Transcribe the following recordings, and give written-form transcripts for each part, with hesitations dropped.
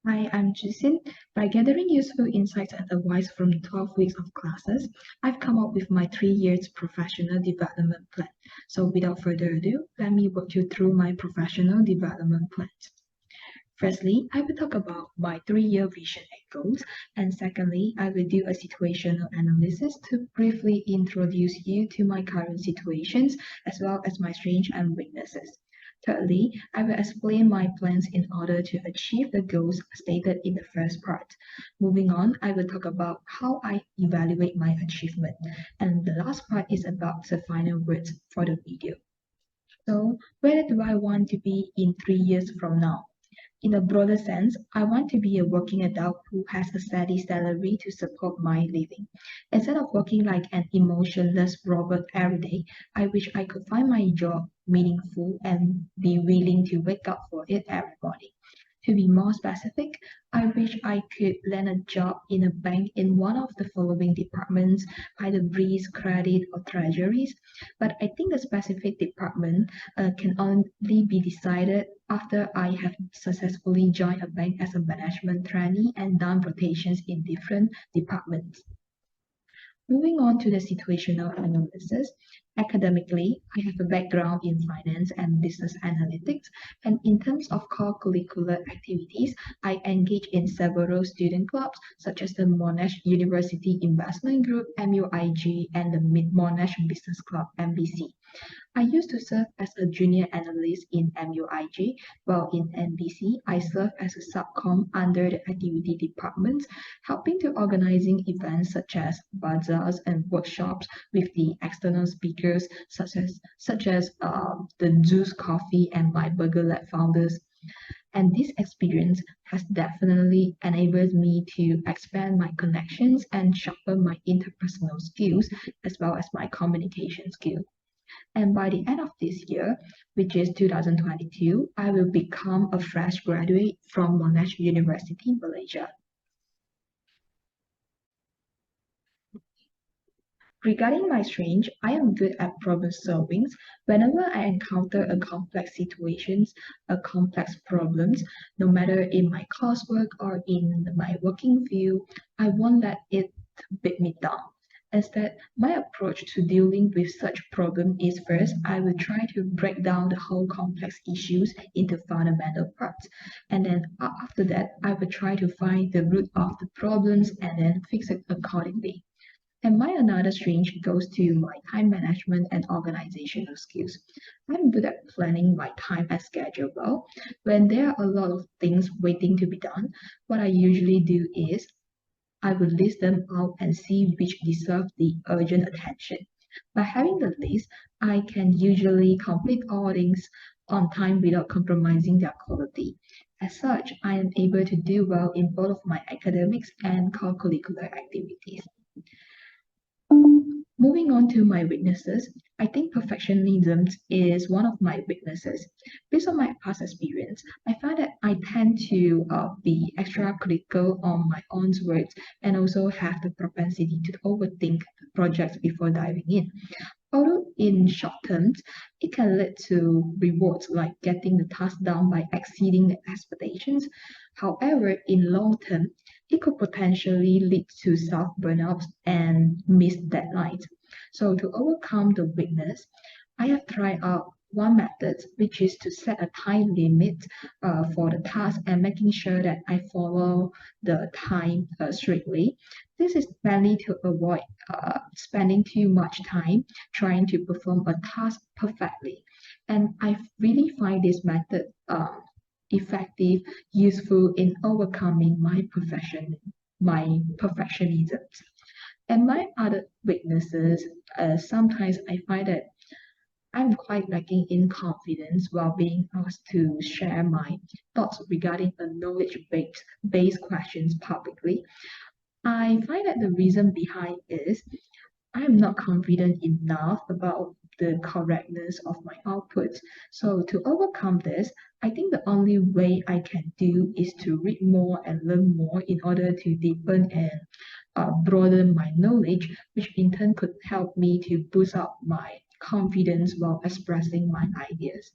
Hi, I'm Zhi Xin. By gathering useful insights and advice from 12 weeks of classes, I've come up with my 3 years professional development plan. So without further ado, let me walk you through my professional development plans. Firstly, I will talk about my 3-year vision and goals, and secondly, I will do a situational analysis to briefly introduce you to my current situations as well as my strengths and weaknesses. Thirdly, I will explain my plans in order to achieve the goals stated in the first part. Moving on, I will talk about how I evaluate my achievement, and the last part is about the final words for the video. So, where do I want to be in 3 years from now? In a broader sense, I want to be a working adult who has a steady salary to support my living. Instead of working like an emotionless robot every day, I wish I could find my job meaningful and be willing to wake up for it every morning. To be more specific, I wish I could land a job in a bank in one of the following departments, either risk, credit, or treasuries. But I think the specific department can only be decided after I have successfully joined a bank as a management trainee and done rotations in different departments. Moving on to the situational analysis, academically, I have a background in finance and business analytics, and in terms of core curricular activities, I engage in several student clubs such as the Monash University Investment Group (MUIG) and the Monash Business Club (MBC). I used to serve as a junior analyst in MUIG, while in NBC, I serve as a subcom under the activity department, helping to organizing events such as bazaars and workshops with the external speakers such as the Juice Coffee and My Burger Lab founders. And this experience has definitely enabled me to expand my connections and sharpen my interpersonal skills as well as my communication skills. And by the end of this year, which is 2022, I will become a fresh graduate from Monash University, Malaysia. Regarding my strength, I am good at problem solving. Whenever I encounter a complex situations, a complex problems, no matter in my coursework or in my working field, I won't let it beat me down. Instead, my approach to dealing with such problem is first, I will try to break down the whole complex issues into fundamental parts. And then after that, I will try to find the root of the problems and then fix it accordingly. And my another strength goes to my time management and organizational skills. I'm good at planning my time and schedule well. When there are a lot of things waiting to be done, what I usually do is I will list them out and see which deserve the urgent attention. By having the list, I can usually complete all things on time without compromising their quality. As such, I am able to do well in both of my academics and co-curricular activities. Moving on to my weaknesses, I think perfectionism is one of my weaknesses. Based on my past experience, I find that I tend to be extra critical on my own works and also have the propensity to overthink projects before diving in. Although in short terms, it can lead to rewards like getting the task done by exceeding the expectations. However, in long term, it could potentially lead to self-burnout and missed deadlines. So to overcome the weakness, I have tried out one method, which is to set a time limit for the task and making sure that I follow the time strictly. This is mainly to avoid spending too much time trying to perform a task perfectly. And I really find this method effective, useful in overcoming my perfectionism. And my other weaknesses, sometimes I find that I'm quite lacking in confidence while being asked to share my thoughts regarding a knowledge-based questions publicly. I find that the reason behind is I'm not confident enough about the correctness of my outputs. So to overcome this, I think the only way I can do is to read more and learn more in order to deepen and broaden my knowledge, which in turn could help me to boost up my confidence while expressing my ideas.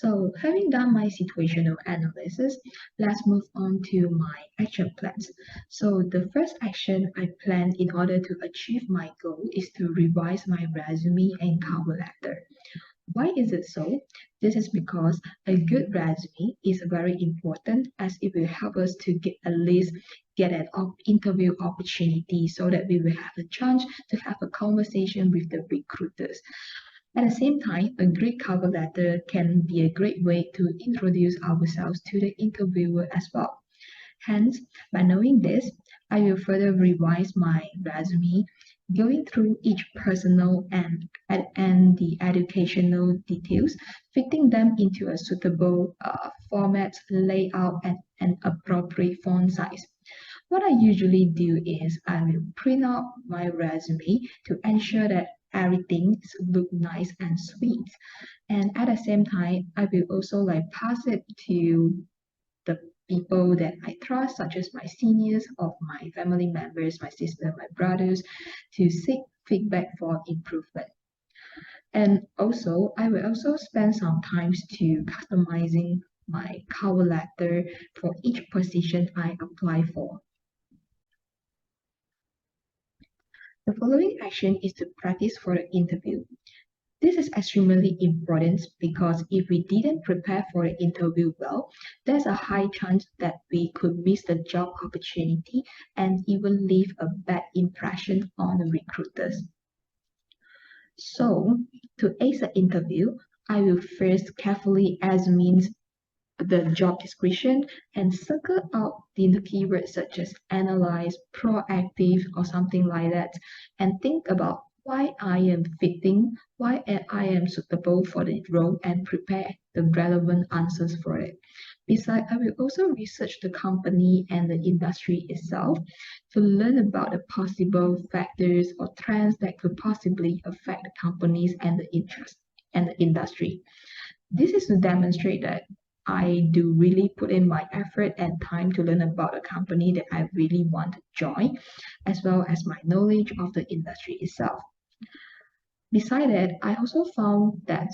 So having done my situational analysis, let's move on to my action plans. So the first action I plan in order to achieve my goal is to revise my resume and cover letter. Why is it so? This is because a good resume is very important as it will help us to get at least get an interview opportunity so that we will have a chance to have a conversation with the recruiters. At the same time, a great cover letter can be a great way to introduce ourselves to the interviewer as well. Hence, by knowing this, I will further revise my resume, going through each personal and the educational details, fitting them into a suitable format, layout, and an appropriate font size. What I usually do is I will print out my resume to ensure that everything look nice and sweet. And at the same time, I will also like pass it to the people that I trust, such as my seniors or my family members, my sister, my brothers, to seek feedback for improvement. And also, I will also spend some time to customizing my cover letter for each position I apply for. The following action is to practice for the interview. This is extremely important because if we didn't prepare for the interview well, there's a high chance that we could miss the job opportunity and even leave a bad impression on the recruiters. So, to ace the interview, I will first carefully examine the job description and circle out the keywords such as analyze, proactive, or something like that, and think about why I am fitting, why I am suitable for the role, and prepare the relevant answers for it. Besides, I will also research the company and the industry itself to learn about the possible factors or trends that could possibly affect the companies and the interest and the industry. This is to demonstrate that I do really put in my effort and time to learn about a company that I really want to join, as well as my knowledge of the industry itself. Besides that, I also found that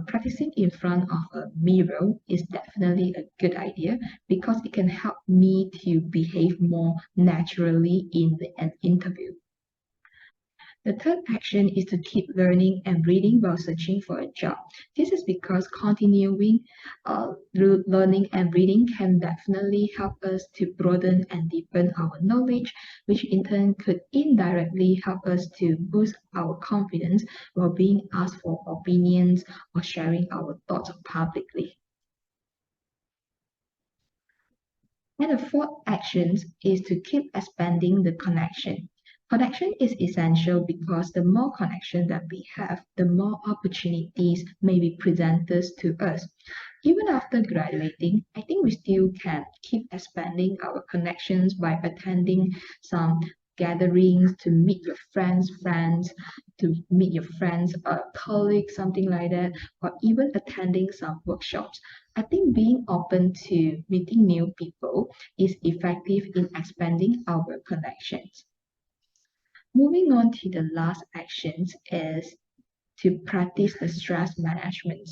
practicing in front of a mirror is definitely a good idea because it can help me to behave more naturally in an interview. The third action is to keep learning and reading while searching for a job. This is because continuing learning and reading can definitely help us to broaden and deepen our knowledge, which in turn could indirectly help us to boost our confidence while being asked for opinions or sharing our thoughts publicly. And the fourth action is to keep expanding the connection. Connection is essential because the more connection that we have, the more opportunities may be presented to us. Even after graduating, I think we still can keep expanding our connections by attending some gatherings to meet your friends, to meet your friends, colleagues, something like that, or even attending some workshops. I think being open to meeting new people is effective in expanding our connections. Moving on to the last actions is to practice the stress management.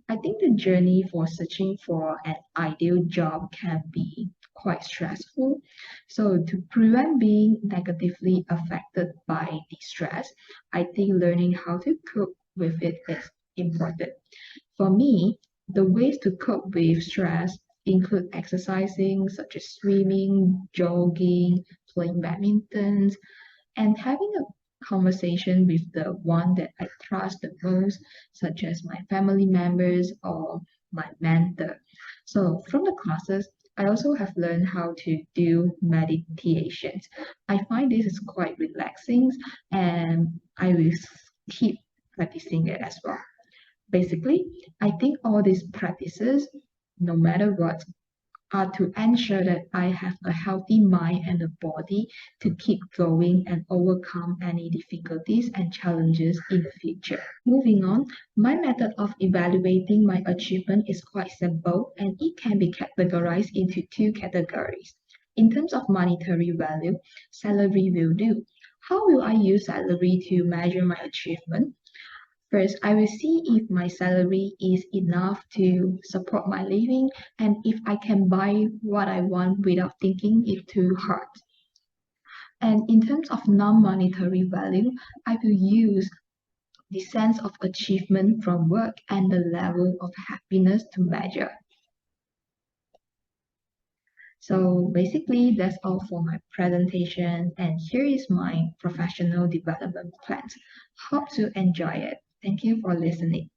I think the journey for searching for an ideal job can be quite stressful. So to prevent being negatively affected by the stress, I think learning how to cope with it is important. For me, the ways to cope with stress include exercising, such as swimming, jogging, playing badminton, and having a conversation with the one that I trust the most, such as my family members or my mentor. So from the classes, I also have learned how to do meditations. I find this is quite relaxing and I will keep practicing it as well. Basically, I think all these practices, no matter what, are to ensure that I have a healthy mind and a body to keep going and overcome any difficulties and challenges in the future. Moving on, my method of evaluating my achievement is quite simple and it can be categorized into two categories. In terms of monetary value, salary will do. How will I use salary to measure my achievement? First, I will see if my salary is enough to support my living and if I can buy what I want without thinking it too hard. And in terms of non-monetary value, I will use the sense of achievement from work and the level of happiness to measure. So basically, that's all for my presentation, and here is my professional development plan. Hope to enjoy it. Thank you for listening.